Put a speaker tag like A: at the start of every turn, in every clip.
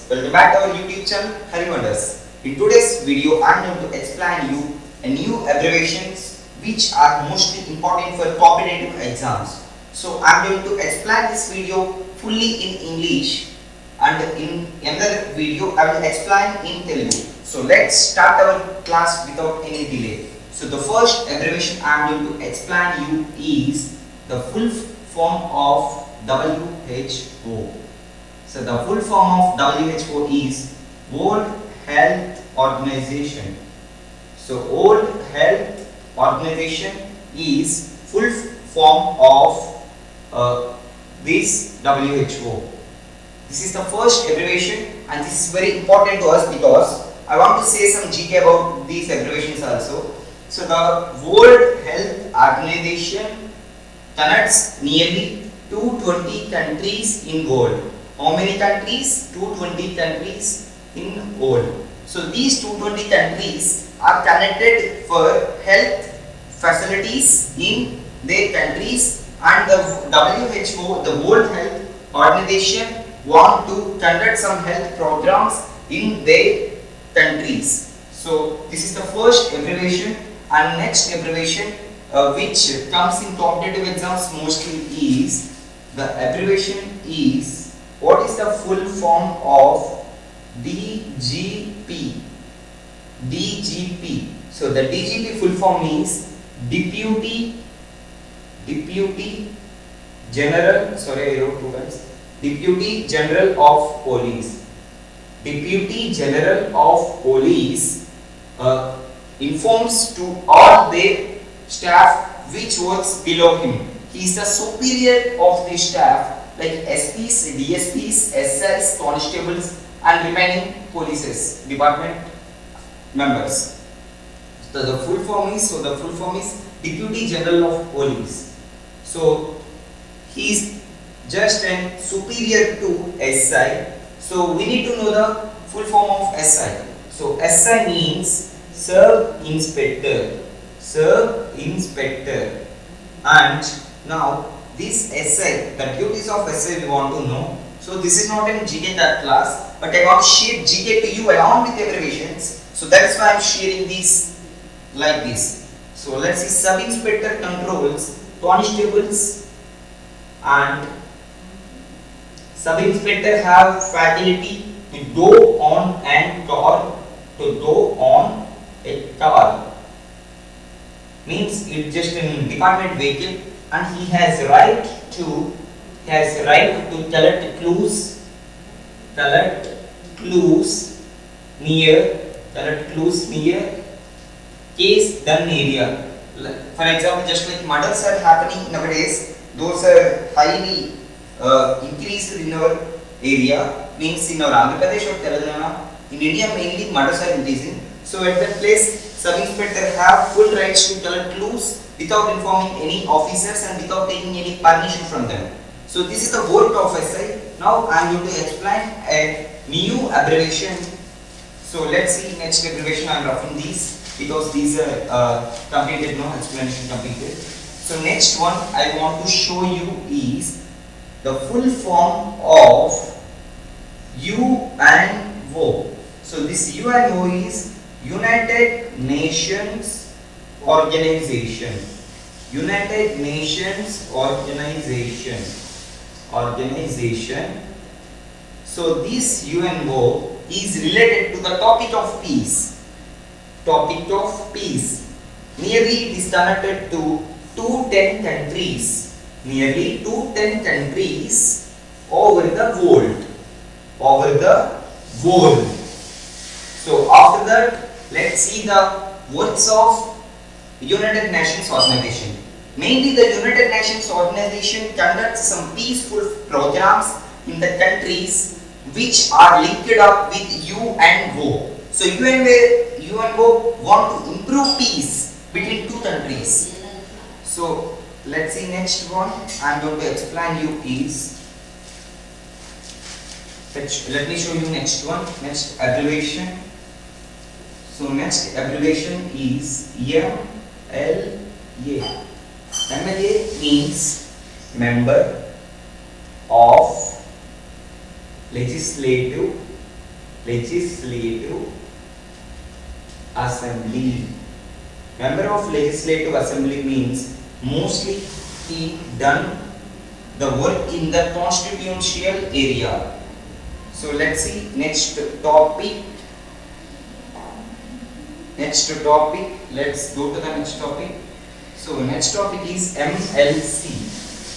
A: welcome back to our YouTube channel Hari Wonders. In today's video, I am going to explain you a new abbreviations which are mostly important for competitive exams. So I am going to explain this video fully in English, and in another video I will explain in Telugu. So let's start our class without any delay. So the first abbreviation I am going to explain you is the full form of WHO. So the full form of WHO is World Health Organization. So World Health Organization is full form of this WHO. This is the first abbreviation, and this is very important to us because I want to say some GK about these abbreviations also. So the World Health Organization connects nearly 220 countries in world. How many countries? 220 countries in world. So these 220 countries are connected for health facilities in their countries, and the WHO, the World Health Organization, want to conduct some health programs in their countries. So this is the first abbreviation, and next abbreviation which comes in competitive exams mostly is the abbreviation is, what is the full form of DGP? DGP. So the DGP full form is Deputy General. Sorry, I wrote two times. Deputy General of Police. Deputy General of Police informs to all their staff which works below him. He is the superior of the staff, like SPs, DSPs, SIs, constables, and remaining police department members. So the full form is Deputy General of Police. So he is just an superior to SI. So we need to know the full form of SI. So SI means Sub Inspector. Sub Inspector. And now this SI, the duties of SI we want to know. So this is not in GK class, but I want to share GK to you along with the abbreviations. So that's why I am sharing this like this. So let's see. Sub Inspector controls constables, and Sub Inspector have faculty to go on and tar. To go on a tar means it's just a department vehicle, and he has right to collect clues near case done area. For example, just like murders are happening nowadays, those are highly increased in our area, means in our Andhra Pradesh or Telangana. In India mainly murders are increasing. So at that place, Sub Inspector have full rights to collect clues without informing any officers and without taking any permission from them. So this is the work of SI. Now I am going to explain a new abbreviation. So let's see next abbreviation. I am roughing these because these are completed, no explanation completed. So next one I want to show you is the full form of UNO. So this UNO is United Nations Organization. United Nations Organization. So this UNO is related to the topic of peace. Topic of peace. Nearly it is connected to 210 countries. Nearly 210 countries over the world. So after that, let's see the works of United Nations Organization. Mainly the United Nations Organization conducts some peaceful programs in the countries which are linked up with UNO. So UNO want to improve peace between two countries. So let's see next one. I am going to explain you is, let me show you next one, next abbreviation. So next abbreviation is MLA. MLA means Member of Legislative Legislative Assembly. Member of Legislative Assembly means mostly he done the work in the constitutional area. So let's see next topic. Let's go to the next topic. So next topic is MLC.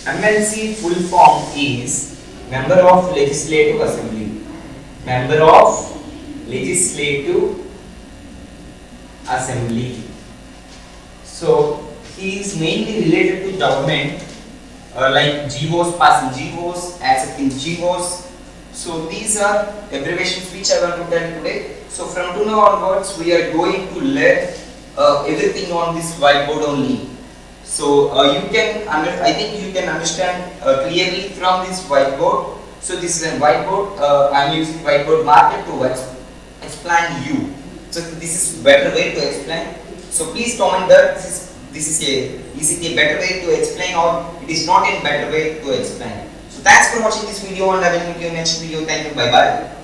A: MLC full form is Member of Legislative Assembly. Member of Legislative Assembly. So he is mainly related to government, like GOs, passing GOs, accepting GOs. So these are abbreviations which I want to tell today. So from today onwards we are going to learn everything on this whiteboard only. So I think you can understand clearly from this whiteboard. So this is a whiteboard. I am using whiteboard marker to explain you. So this is better way to explain. So please comment that is it a better way to explain or it is not a better way to explain. So thanks for watching this video and I will meet you in next video. Thank you. Bye bye.